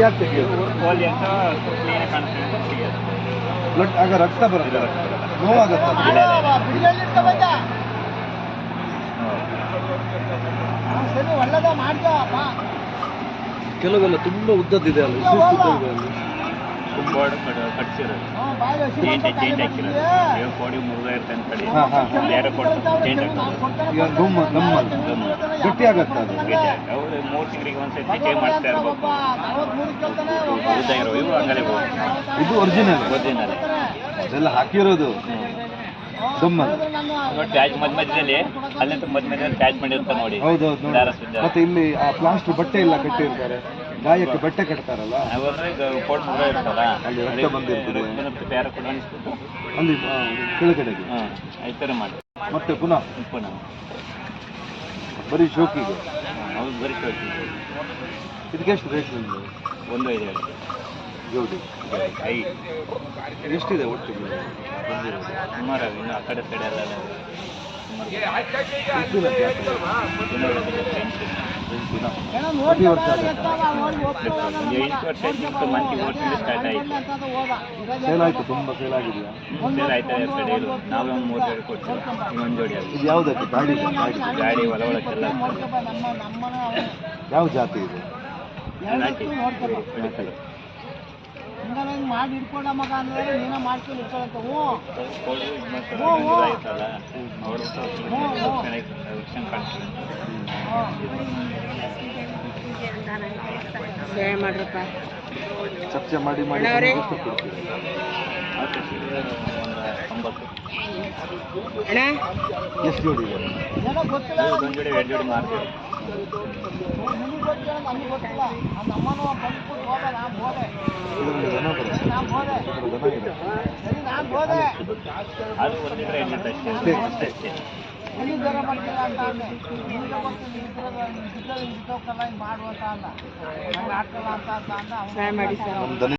ಯಾಕೆ ತೆಗಿಯೋದು? ಕೋಲಿ ಅಂತ ಕ್ಲೀನ್ ಕಾಣಿಸ್ತೀವಿ ಅಂತ ತೆಗಿಯೋದು. ಬ್ಲಡ್ ಆಗ ರಕ್ತ ಬರುತ್ತೆ, ನೋವಾಗತ್ತೆ. ಕೆಲವೆಲ್ಲ ತುಂಬಾ ಉದ್ದದಿದೆ ಅಲ್ಲ, ತುಂಬ ಕಟ್ಸಿರೋದು ಚೇಂಜ್ ಹಾಕಿರೋದು. ಕೋಡಿ ಮುರಿದ ಇರ್ತಂತ ಕಡೆ ಬೇರೆ ಕೊಟ್ಟು ಚೇಂಜ್ ಹಾಕೋದು. ಈಗ ಗಮ್ಮ ಗಟ್ಟಿ ಆಗತ್ತೆ ಅದು. ಅವ್ರು 3 ತಿಂಗಳಿಗೆ ಒಂದ್ಸತಿ ಚೇಂಜ್ ಮಾಡ್ತಾ ಇರ್ಬೇಕು. ಉದ್ದ ಇರೋ ಇವು ಹಂಗಲೇ ಇದು ಒರಿಜಿನಲ್ ಅದೆಲ್ಲ ಹಾಕಿರೋದು ಗಮ್ಮ. ಪ್ಯಾಚ್ ಮಧ್ಯದಲ್ಲಿ ಅಲ್ಲಂತ ಮಧ್ಯದಲ್ಲಿ ಪ್ಯಾಚ್ ಮಾಡಿರ್ತಾರೆ ನೋಡಿ. ಹೌದೌದು. ಮತ್ತೆ ಇಲ್ಲಿ ಆ ಪ್ಲಾಸ್ಟರ್ ಬಟ್ಟೆ ಎಲ್ಲ ಕಟ್ಟಿರ್ತಾರೆ, ಗಾಯಕ್ಕೆ ಬಟ್ಟೆ ಕಟ್ತಾರಲ್ಲ, ಕೋಡ್ ಮುರಿದ ಇರ್ತಲ್ಲ ಅಲ್ಲಿ ರಕ್ತ ಬಂದಿರ್ತದೆ, ಬೇರೆ ಕೂಡ ಅನಿಸ್ಬಿಟ್ಟು ಅಲ್ಲಿ ಕೆಳಗಡೆಗೆ ಈ ಥರ ಮಾಡಿ ಮತ್ತೆ ಪುನಃ ಬರೀ ಶೋಕಿಗೆ. ಹೌದು, ಬರೀ ಶೋಕಿಗೆ. ಇದಕ್ಕೆಷ್ಟು ರೇಟ್ ನಿಮ್ಮದು? 1.5 ಜೋಡಿ 5 ಎಷ್ಟಿದೆ ಒಟ್ಟಿಗೆ? ಸುಮಾರು ಇನ್ನು ಆ ಕಡೆ ಸೈಡ್ ಎಲ್ಲ ಪ್ರತಿ ವರ್ಷ ಆಗುತ್ತೆ. 8 ವರ್ಷ ಆಯ್ತು, ಮಂತ್ಲಿ ಓಡಿಸಿದ್ರೆ ಸ್ಟಾರ್ಟ್ ಆಯಿತು. ಸೇಲ್ ಆಯಿತು, ತುಂಬ ಸೇಲ್ ಆಗಿದೆಯಾ? ಸೇಲ್ ಆಯ್ತಾರೆ ಕಡೆ. ನಾವೇ ಒಂದು 3 ಜೋಡಿ ಕೊಡ್ತೀವಿ, ಇನ್ನೊಂದು ಜೋಡಿ ಆಗುತ್ತೆ. ಇದು ಯಾವುದಕ್ಕೆ? ಗಾಡಿ ಗಾಡಿ ಹೊಲ ಒಳಕ್ಕೆಲ್ಲ ಯಾವ ಜಾತಿ ಇದೆ? ಮಾಡಿ ಇಟ್ಕೊಂಡ ಮಗ ಅಂದ್ರೆ ನೀನ ಮಾಡ್ಕೊಂಡು ಇಟ್ಕೊಳಂತ. ಮಾಡ್ರಪ್ಪ, ಚರ್ಚೆ ಮಾಡಿ ಮಾಡಿ ಎಷ್ಟು ಕೊಡ್ತೀರಿ? ಎಷ್ಟು ಜೋಡಿ ಇದೆ? ಗೊತ್ತಿಲ್ಲ, ಒಂದು ಜೋಡಿ 2 ಜೋಡಿ ಮಾರ್ತೀವಿ. ನಿಮಗೆ ಗೊತ್ತಿಲ್ಲ, ನಮಗೆ ಗೊತ್ತಿಲ್ಲ. ನಮ್ಮನ್ನು ಬಂದ್ಬಿಟ್ಟು ಹೋದ, ನಾನು ಹೋದೆ, ಇದರಲ್ಲಿ ದನ ಬರುತ್ತೆ, ನಾನು ಹೋದೆ, ದನ ಇದೆ, ಸರಿ ನಾನು ಹೋದೆ. ಅದು ಒಂದಿದ್ರೆ ಅಷ್ಟೇ ಅಷ್ಟೇ. ಎಲ್ಲಿ ಜ್ವರ ಬರ್ತಿಲ್ಲ ಅಂತ ಅಂದೆ. ನಿಮಗೆ ಗೊತ್ತಿಲ್ಲ, ಇಂಥದ್ದಲ್ಲ ಹಿಂಗೆ ಮಾಡುವಂತ ಅಂದ. ನಂಗೆ ಆಗ್ತಲ್ಲ ಅಂತ ಅಂದ. ನಮ್ಮ ದನ